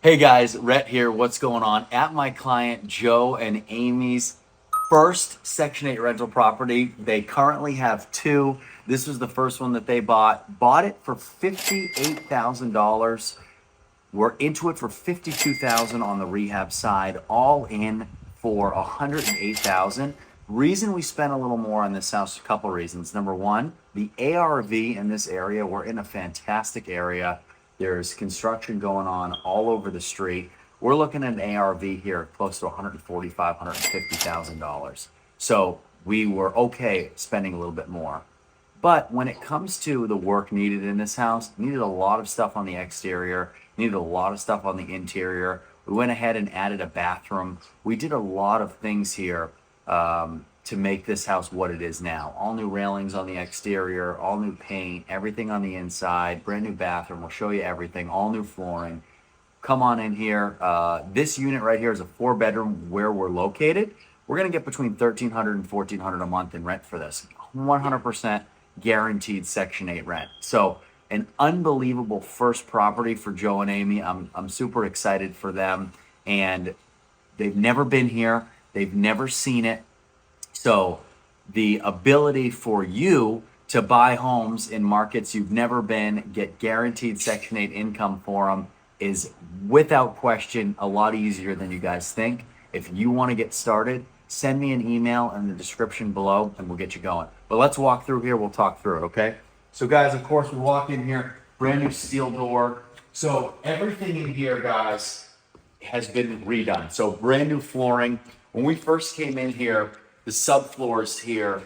Hey guys, Rhett here. What's going on? At my client Joe and Amy's first Section 8 rental property. They currently have two. This was the first one that they bought. Bought it for $58,000. We're into it for $52,000 on the rehab side, all in for $108,000. Reason we spent a little more on this house, a couple reasons. Number one, the ARV in this area, we're in a fantastic area. There's construction going on all over the street. We're looking at an ARV here close to $145,000, $150,000. So we were okay spending a little bit more. But when it comes to the work needed in this house, needed a lot of stuff on the exterior, needed a lot of stuff on the interior. We went ahead and added a bathroom. We did a lot of things here to make this house what it is now. All new railings on the exterior, all new paint, everything on the inside, brand new bathroom. We'll show you everything, all new flooring. Come on in here. This unit right here is a 4-bedroom where we're located. We're gonna get between $1,300 and $1,400 a month in rent for this. 100% guaranteed Section 8 rent. So an unbelievable first property for Joe and Amy. I'm super excited for them, and they've never been here. They've never seen it. So the ability for you to buy homes in markets you've never been, get guaranteed Section 8 income for them, is without question a lot easier than you guys think. If you want to get started, send me an email in the description below and we'll get you going. But let's walk through here. We'll talk through it, okay? So guys, of course, we walk in here, brand new steel door. So everything in here, guys, has been redone. So brand new flooring. When we first came in here, the subfloors here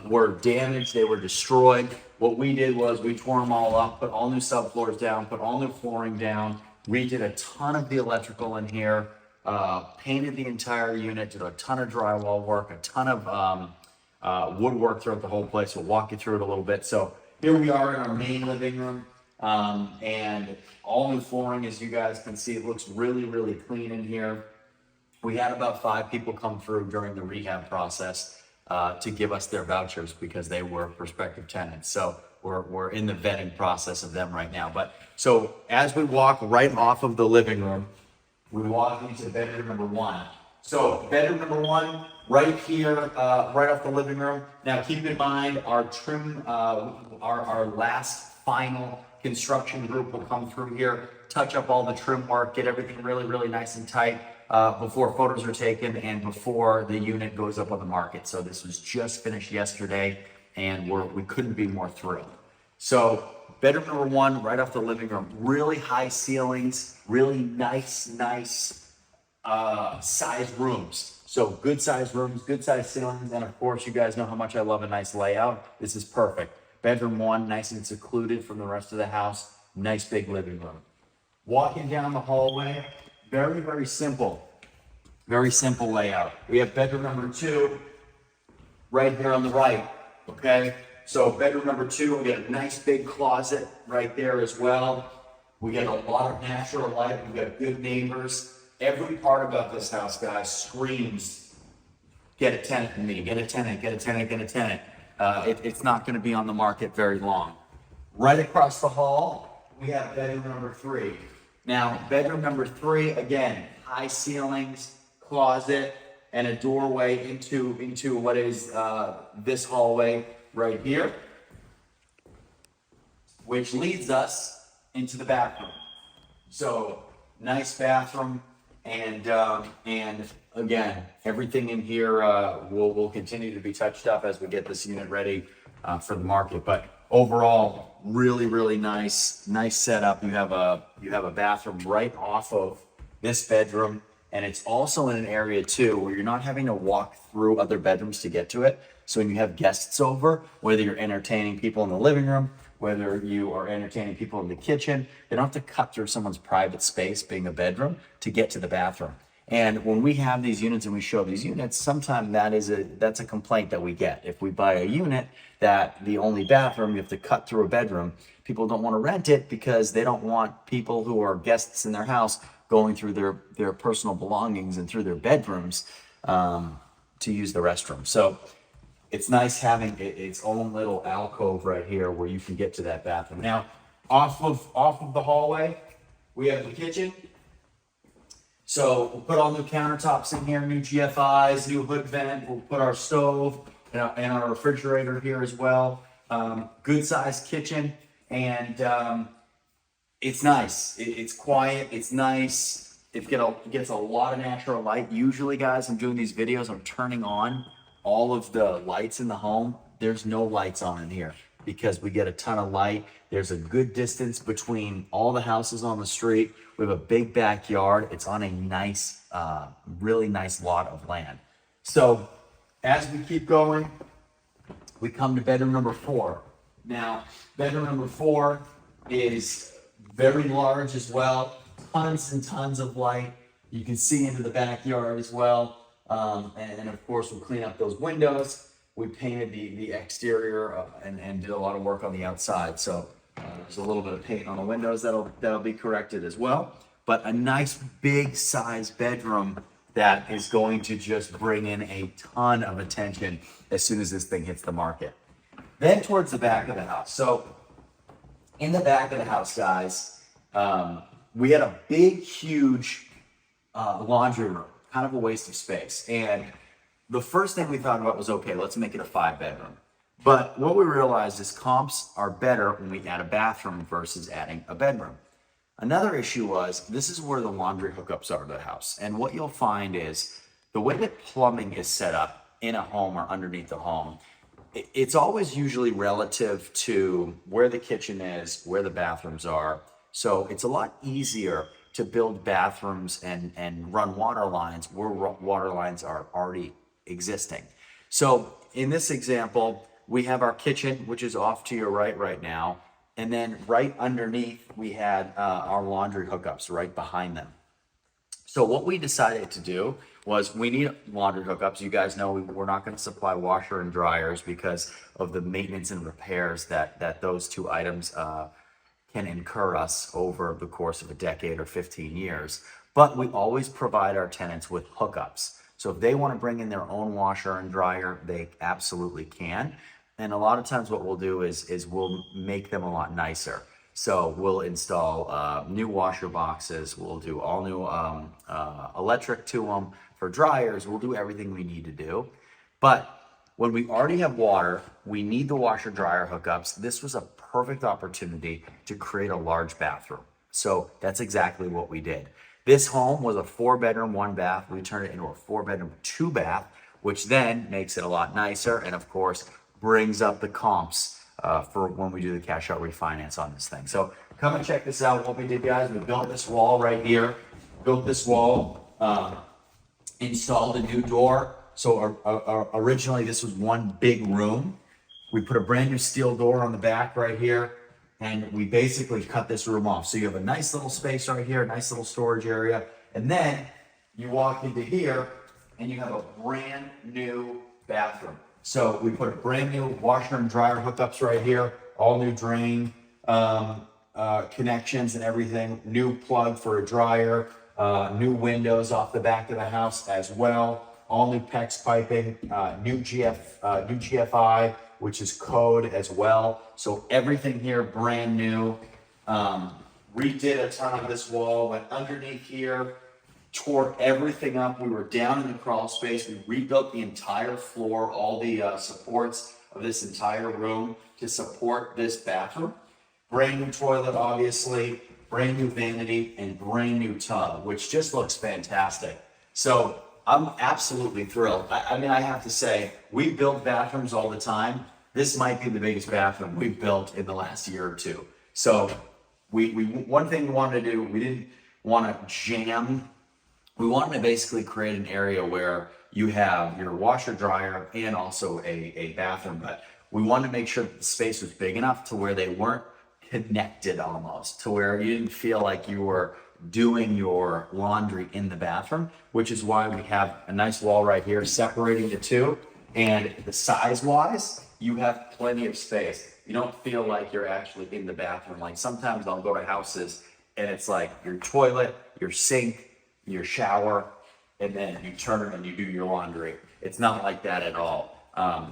were damaged. They were destroyed. What we did was we tore them all up, put all new subfloors down, put all new flooring down, redid a ton of the electrical in here, painted the entire unit, did a ton of drywall work, a ton of woodwork throughout the whole place. We'll walk you through it a little bit. So here we are in our main living room, and all new flooring, as you guys can see. It looks really, really clean in here. We had about 5 people come through during the rehab process to give us their vouchers because they were prospective tenants. So we're in the vetting process of them right now. But so as we walk right off of the living room, we walk into bedroom number 1. So bedroom number 1, right here, right off the living room. Now keep in mind our trim, our last final construction group will come through here, touch up all the trim work, get everything really, really nice and tight before photos are taken and before the unit goes up on the market. So this was just finished yesterday and we couldn't be more thrilled. So bedroom number 1, right off the living room, really high ceilings, really nice sized rooms. So good sized rooms, good sized ceilings, and of course you guys know how much I love a nice layout. This is perfect. Bedroom 1, nice and secluded from the rest of the house, nice big living room. Walking down the hallway, very, very simple layout. We have bedroom number 2 right here on the right, okay? So bedroom number 2, we got a nice big closet right there as well. We get a lot of natural light. We got good neighbors. Every part about this house, guys, screams, get a tenant in me, get a tenant, get a tenant, get a tenant. It's not gonna be on the market very long. Right across the hall, we have bedroom number 3. Now, bedroom number 3, again, high ceilings, closet, and a doorway into what is this hallway right here, which leads us into the bathroom. So, nice bathroom, and again, everything in here will continue to be touched up as we get this unit ready for the market. But overall, really nice setup. You have a bathroom right off of this bedroom, and it's also in an area too where you're not having to walk through other bedrooms to get to it. So when you have guests over, whether you're entertaining people in the living room, whether you are entertaining people in the kitchen, they don't have to cut through someone's private space, being a bedroom, to get to the bathroom. And when we have these units and we show these units, sometimes that's a complaint that we get. If we buy a unit that the only bathroom, you have to cut through a bedroom, people don't want to rent it because they don't want people who are guests in their house going through their personal belongings and through their bedrooms to use the restroom. So it's nice having its own little alcove right here where you can get to that bathroom. Now, off of the hallway, we have the kitchen. So we'll put all new countertops in here, new GFIs, new hood vent. We'll put our stove and our refrigerator here as well. Good sized kitchen, and it's nice. It's quiet. It's nice. Gets a lot of natural light. Usually, guys, I'm doing these videos. I'm turning on all of the lights in the home. There's no lights on in here because we get a ton of light. There's a good distance between all the houses on the street. We have a big backyard. It's on a nice, really nice lot of land. So as we keep going, we come to bedroom number 4. Now, bedroom number 4 is very large as well. Tons and tons of light. You can see into the backyard as well. And of course, we'll clean up those windows. We painted the exterior and did a lot of work on the outside. So there's a little bit of paint on the windows that'll be corrected as well. But a nice big size bedroom that is going to just bring in a ton of attention as soon as this thing hits the market. Then towards the back of the house. So in the back of the house, guys, we had a big, huge laundry room, kind of a waste of space. And the first thing we thought about was, okay, let's make it a 5-bedroom. But what we realized is comps are better when we add a bathroom versus adding a bedroom. Another issue was, this is where the laundry hookups are to the house. And what you'll find is the way that plumbing is set up in a home or underneath the home, it's always usually relative to where the kitchen is, where the bathrooms are. So it's a lot easier to build bathrooms and run water lines where water lines are already existing. So in this example, we have our kitchen, which is off to your right now. And then right underneath, we had our laundry hookups right behind them. So what we decided to do was we need laundry hookups. You guys know we're not going to supply washer and dryers because of the maintenance and repairs that those two items can incur us over the course of a decade or 15 years. But we always provide our tenants with hookups. So if they want to bring in their own washer and dryer, they absolutely can. And a lot of times what we'll do is we'll make them a lot nicer. So we'll install new washer boxes. We'll do all new electric to them. For dryers, we'll do everything we need to do. But when we already have water, we need the washer dryer hookups. This was a perfect opportunity to create a large bathroom. So that's exactly what we did. This home was a 4-bedroom, 1-bath. We turned it into a 4-bedroom, 2-bath, which then makes it a lot nicer and of course brings up the comps for when we do the cash out refinance on this thing. So come and check this out. What we did, guys, we built this wall right here, installed a new door. So originally this was one big room. We put a brand new steel door on the back right here, and we basically cut this room off. So you have a nice little space right here, a nice little storage area. And then you walk into here and you have a brand new bathroom. So we put a brand new washer and dryer hookups right here, all new drain connections and everything, new plug for a dryer, new windows off the back of the house as well, all new PEX piping, new GFI, which is code as well. So everything here brand new. Redid a ton of this wall, went underneath here, tore everything up. We were down in the crawl space. We rebuilt the entire floor, all the supports of this entire room to support this bathroom. Brand new toilet, obviously, brand new vanity, and brand new tub, which just looks fantastic. So I'm absolutely thrilled. I mean, I have to say, we build bathrooms all the time. This might be the biggest bathroom we've built in the last year or two. So one thing we wanted to do, we didn't want to jam. We wanted to basically create an area where you have your washer, dryer, and also a bathroom. But we wanted to make sure that the space was big enough to where they weren't connected almost, to where you didn't feel like you were doing your laundry in the bathroom, which is why we have a nice wall right here separating the two. And the size-wise, you have plenty of space. You don't feel like you're actually in the bathroom. Like sometimes I'll go to houses and it's like your toilet, your sink, your shower, and then you turn and you do your laundry. It's not like that at all.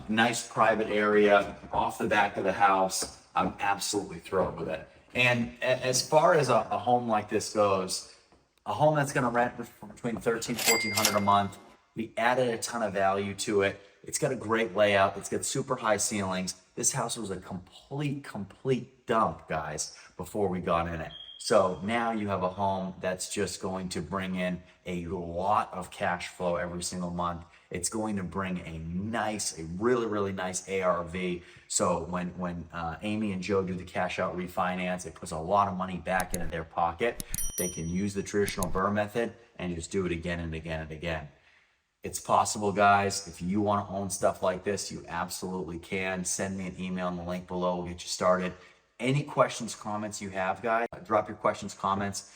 Nice private area off the back of the house. I'm absolutely thrilled with it. And as far as a home like this goes, A home that's gonna rent between 13, 1400 a month. We added a ton of value to it. It's got a great layout. It's got super high ceilings. This house was a complete dump, guys, before we got in it. So now you have a home that's just going to bring in a lot of cash flow every single month. It's going to bring a really nice ARV. So when Amy and Joe do the cash out refinance, it puts a lot of money back into their pocket. They can use the traditional BRRRR method and just do it again and again and again. It's possible, guys. If you want to own stuff like this, you absolutely can. Send me an email in the link below. We'll get you started. Any questions, comments you have, guys, drop your questions, comments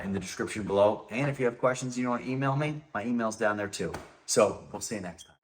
in the description below. And if you have questions you want to email me, my email's down there too. So we'll see you next time.